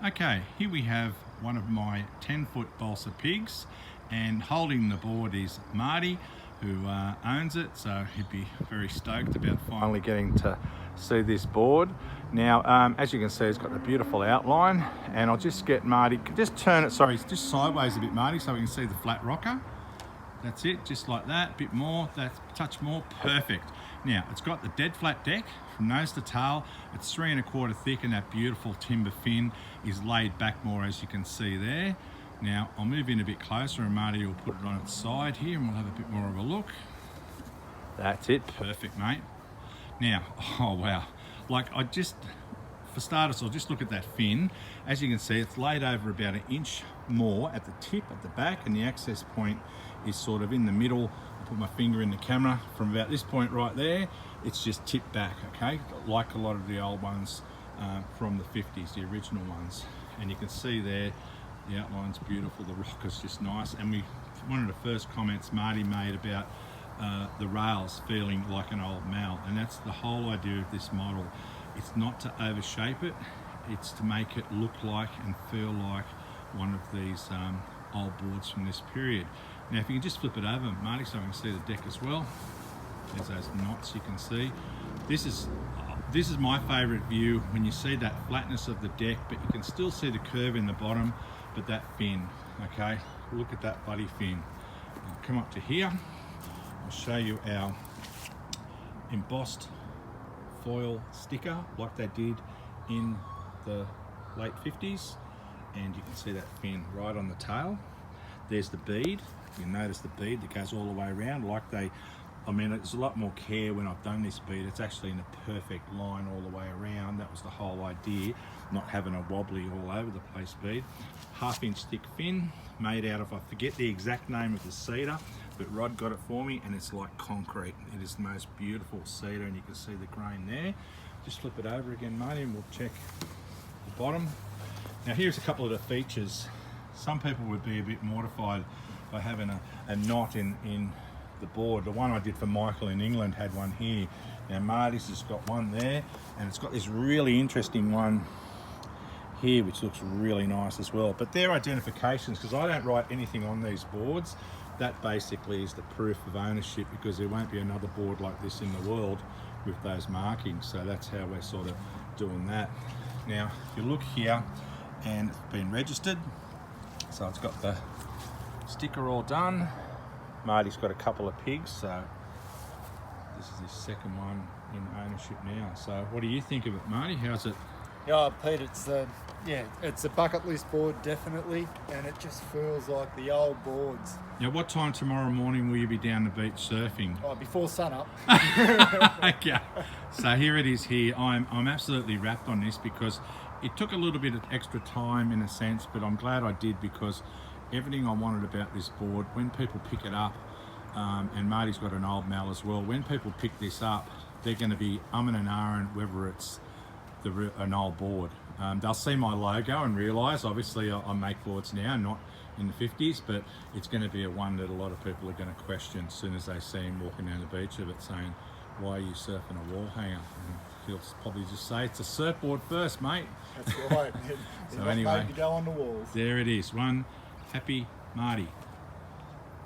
Okay, here we have one of my 10-foot balsa pigs, and holding the board is Marty, who owns it, so he'd be very stoked about finally getting to see this board. Now, as you can see, it's got the beautiful outline, and I'll just get Marty, just turn it, sorry, just sideways a bit, Marty, so we can see the flat rocker. That's it, just like that, a bit more, that touch more, perfect. Now, it's got the dead flat deck from nose to tail. It's 3 1/4 thick, and that beautiful timber fin is laid back more, as you can see there. Now, I'll move in a bit closer and Marty will put it on its side here and we'll have a bit more of a look. That's it, perfect, mate. Now, oh wow, for starters, I'll just look at that fin. As you can see, it's laid over about 1 inch more at the tip, at the back, and the access point is sort of in the middle. I'll put my finger in the camera. From about this point right there, it's just tipped back, okay? Like a lot of the old ones from the 50s, the original ones. And you can see there, the outline's beautiful, the rock is just nice. And one of the first comments Marty made about the rails feeling like an old mal, and that's the whole idea of this model. It's not to overshape it, it's to make it look like and feel like one of these old boards from this period. Now, if you can just flip it over, Marty, so I can see the deck as well. There's those knots you can see. This is my favourite view, when you see that flatness of the deck, but you can still see the curve in the bottom, but that fin, okay? Look at that bloody fin. I'll come up to here. I'll show you our embossed foil sticker like they did in the late 50s, and you can see that fin right on the tail. There's the bead. You notice the bead that goes all the way around, I mean, it's a lot more care when I've done this bead. It's actually in a perfect line all the way around. That was the whole idea, not having a wobbly all over the place bead. 1/2 inch thick fin, made out of, I forget the exact name of the cedar, but Rod got it for me, and it's like concrete. It is the most beautiful cedar, and you can see the grain there. Just flip it over again, Marty, and we'll check the bottom. Now, here's a couple of the features. Some people would be a bit mortified by having a knot in the board. The one I did for Michael in England had one here. Now, Marty's just got one there, and it's got this really interesting one here, which looks really nice as well. But they're identifications, because I don't write anything on these boards. That basically is the proof of ownership, because there won't be another board like this in the world with those markings. So that's how we're sort of doing that. Now, if you look here, and it's been registered, so it's got the sticker all done. Marty's got a couple of pigs, so this is his second one in ownership now. So what do you think of it, Marty? How's it? Yeah, Pete, it's a bucket list board, definitely, and it just feels like the old boards. Now, what time tomorrow morning will you be down the beach surfing? Oh, before sunup. Okay, so here it is here. I'm absolutely wrapped on this, because it took a little bit of extra time in a sense, but I'm glad I did, because everything I wanted about this board, when people pick it up, and Marty's got an old mal as well, when people pick this up, they're going to be and ahhing whether it's an old board. They'll see my logo and realise, obviously I make boards now, not in the 50s, but it's going to be a one that a lot of people are going to question as soon as they see him walking down the beach of it, saying, why are you surfing a wall hanger? And he'll probably just say, it's a surfboard first, mate. That's right. So anyway, made to go on the walls. There it is. One happy Marty.